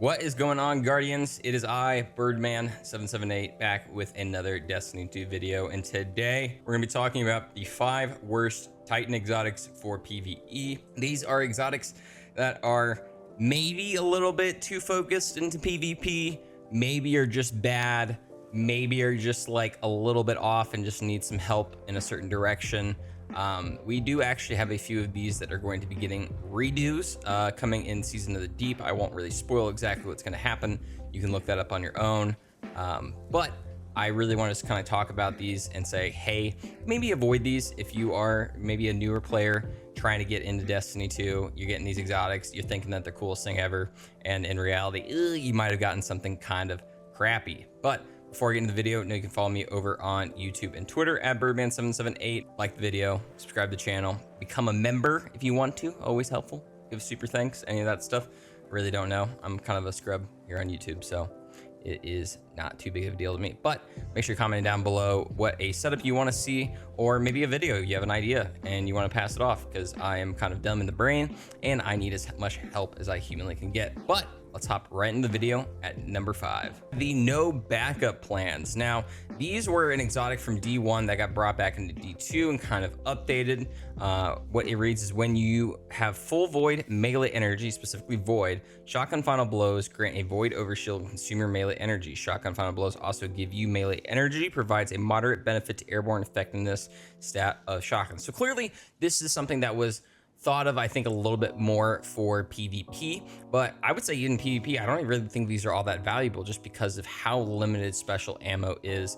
What is going on, Guardians? It is I, Byrdman778, back with another Destiny 2 video, and today we're going to be talking about the 5 worst Titan exotics for PvE. These are exotics that are maybe a little bit too focused into PvP, maybe are just bad, maybe are just like a little bit off and just need some help in a certain direction. We do actually have a few of these that are going to be getting redos coming in Season of the Deep. I won't really spoil exactly what's going to happen. You can look that up on your own. But I really want to kind of talk about these and say, hey, maybe avoid these if you are maybe a newer player trying to get into Destiny 2. You're getting these exotics, you're thinking that they're the coolest thing ever, and in reality, you might have gotten something kind of crappy. But before I get into the video, you can follow me over on YouTube and Twitter at Byrdman778. Like the video, subscribe to the channel, become a member if you want to. Always helpful. Give super thanks, any of that stuff. Really don't know. I'm kind of a scrub here on YouTube, so it is not too big of a deal to me. But make sure you're commenting down below what a setup you want to see, or maybe a video you have an idea and you want to pass it off, because I am kind of dumb in the brain and I need as much help as I humanly can get. But let's hop right into the video at number 5. The no backup plans. Now, these were an exotic from D1 that got brought back into D2 and kind of updated. What it reads is, when you have full void melee energy, specifically void, shotgun final blows grant a void overshield and consume your melee energy. Shotgun final blows also give you melee energy, provides a moderate benefit to airborne effectiveness stat of shotgun. So clearly, this is something that was thought of, I think, a little bit more for PvP, but I would say even PvP, I don't really think these are all that valuable, just because of how limited special ammo is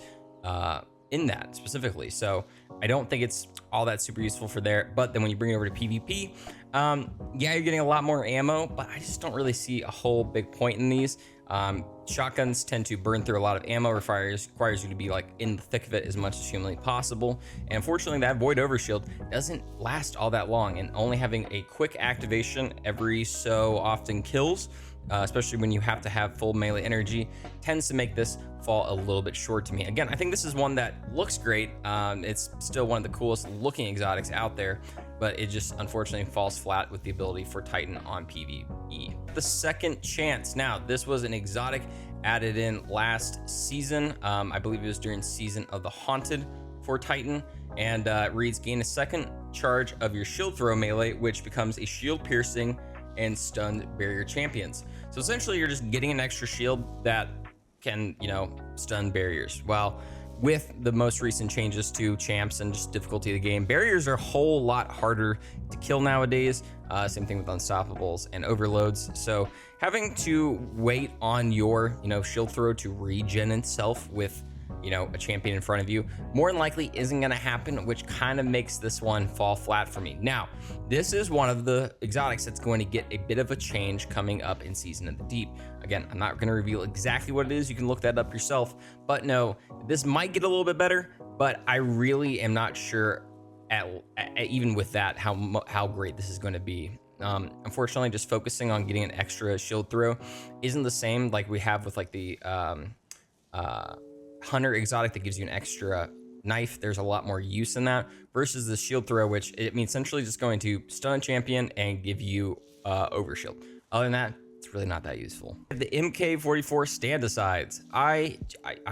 in that specifically. So I don't think it's all that super useful for there. But then when you bring it over to PvP, yeah, you're getting a lot more ammo, but I just don't really see a whole big point in these. Shotguns tend to burn through a lot of ammo, requires you to be like in the thick of it as much as humanly possible, and unfortunately that void overshield doesn't last all that long, and only having a quick activation every so often kills, especially when you have to have full melee energy, tends to make this fall a little bit short to me. Again, I think this is one that looks great. It's still one of the coolest looking exotics out there, but it just unfortunately falls flat with the ability for Titan on PvE. The second chance. Now, this was an exotic added in last season. I believe it was during Season of the Haunted for Titan, and it reads, gain a second charge of your shield throw melee, which becomes a shield piercing and stunned barrier champions. So essentially, you're just getting an extra shield that can, stun barriers. Well, with the most recent changes to champs and just difficulty of the game, barriers are a whole lot harder to kill nowadays. Same thing with unstoppables and overloads. So having to wait on your, shield throw to regen itself with, a champion in front of you, more than likely isn't going to happen, which kind of makes this one fall flat for me. Now, this is one of the exotics that's going to get a bit of a change coming up in Season of the Deep. Again, I'm not going to reveal exactly what it is. You can look that up yourself. But no, this might get a little bit better, but I really am not sure even with that how great this is going to be. Unfortunately, just focusing on getting an extra shield throw isn't the same like we have with like the Hunter exotic that gives you an extra knife. There's a lot more use in that versus the shield throw, which essentially just going to stun a champion and give you overshield. Other than that, it's really not that useful. The MK44 stand-asides. I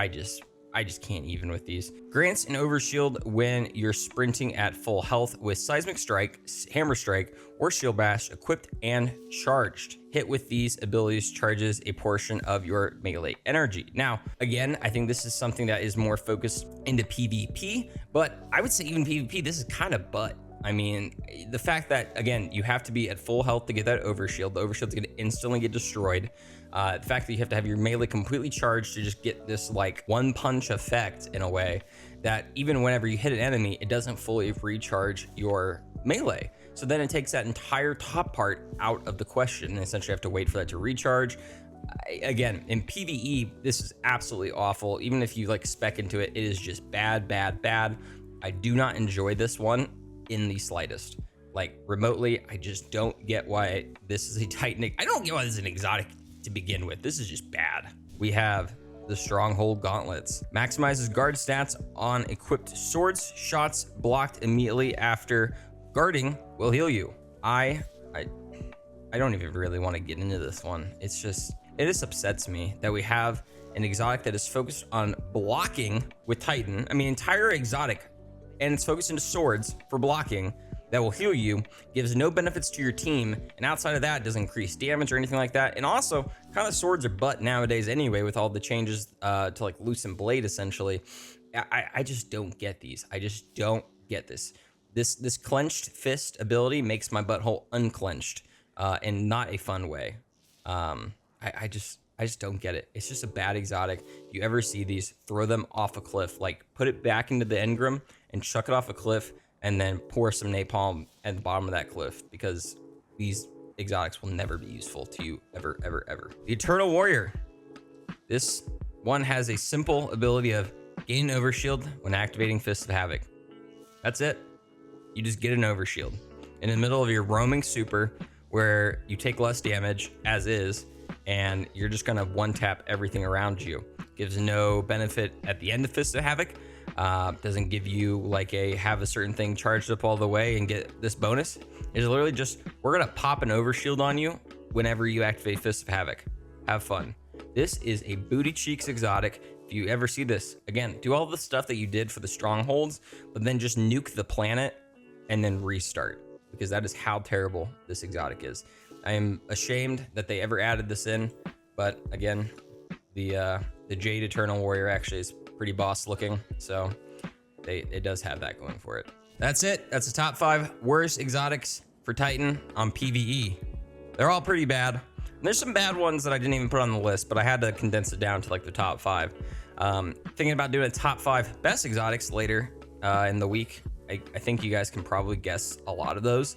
just can't even with these. Grants an overshield when you're sprinting at full health with seismic strike, hammer strike, or shield bash equipped and charged. Hit with these abilities charges a portion of your melee energy. Now, again, I think this is something that is more focused into PvP, but I would say even PvP, this is kind of butt. I mean, the fact that, again, you have to be at full health to get that overshield. The overshield's gonna instantly get destroyed. The fact that you have to have your melee completely charged to just get this like one punch effect in a way that even whenever you hit an enemy, it doesn't fully recharge your melee. So then it takes that entire top part out of the question, and essentially have to wait for that to recharge. Again, in PvE, this is absolutely awful. Even if you like spec into it, it is just bad, bad, bad. I do not enjoy this one in the slightest. Like remotely, I just don't get why this is a Titan. I don't get why this is an exotic to begin with. This is just bad. We have the Stronghold Gauntlets. Maximizes guard stats on equipped swords. Shots blocked immediately after guarding will heal you. I don't even really want to get into this one. It's just, It just upsets me that we have an exotic that is focused on blocking with Titan. I mean, entire exotic, and it's focused into swords for blocking that will heal you, gives no benefits to your team, and outside of that, doesn't increase damage or anything like that. And also, kind of swords are butt nowadays anyway with all the changes to like Loosen Blade, essentially. I just don't get these. I just don't get this. This clenched fist ability makes my butthole unclenched in not a fun way. I just don't get it. It's just a bad exotic. If you ever see these, throw them off a cliff. Like, put it back into the engram and chuck it off a cliff, and then pour some napalm at the bottom of that cliff, because these exotics will never be useful to you ever, ever, ever. The Eternal Warrior. This one has a simple ability of gain an overshield when activating Fist of Havoc. That's it. You just get an overshield in the middle of your roaming super where you take less damage as is, and you're just gonna one tap everything around you. Gives no benefit at the end of Fist of Havoc. Doesn't give you like have a certain thing charged up all the way and get this bonus. It's literally just, we're gonna pop an overshield on you whenever you activate Fist of Havoc. Have fun. This is a booty cheeks exotic. If you ever see this, again, do all the stuff that you did for the strongholds, but then just nuke the planet and then restart, because that is how terrible this exotic is. I am ashamed that they ever added this in, but again, the Jade Eternal Warrior actually is pretty boss looking, so it does have that going for it. That's it. That's the top 5 worst exotics for Titan on PvE. They're all pretty bad. There's some bad ones that I didn't even put on the list, but I had to condense it down to like the top 5. Thinking about doing a top 5 best exotics later in the week. I think you guys can probably guess a lot of those.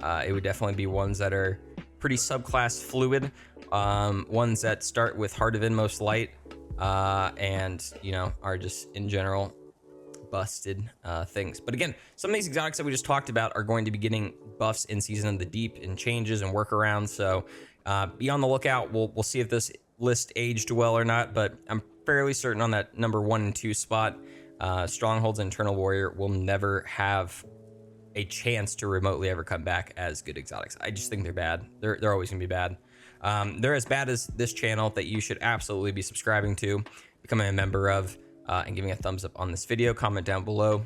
It would definitely be ones that are pretty subclass fluid, ones that start with Heart of Inmost Light, and you know, are just in general busted things. But again, some of these exotics that we just talked about are going to be getting buffs in Season of the Deep and changes and workarounds. So be on the lookout. We'll see if this list aged well or not, but I'm fairly certain on that number 1 and 2 spot, Strongholds and Eternal Warrior will never have a chance to remotely ever come back as good exotics. I just think they're bad. They're always gonna be bad. They're as bad as this channel that you should absolutely be subscribing to, becoming a member of, and giving a thumbs up on this video. Comment down below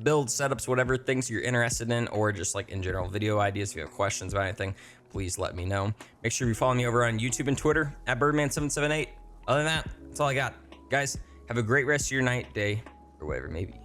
build setups, whatever things you're interested in, or just like in general video ideas. If you have questions about anything, please let me know. Make sure you follow me over on YouTube and Twitter at Byrdman778. Other than that, that's all I got. Guys, have a great rest of your night, day, or whatever it may be.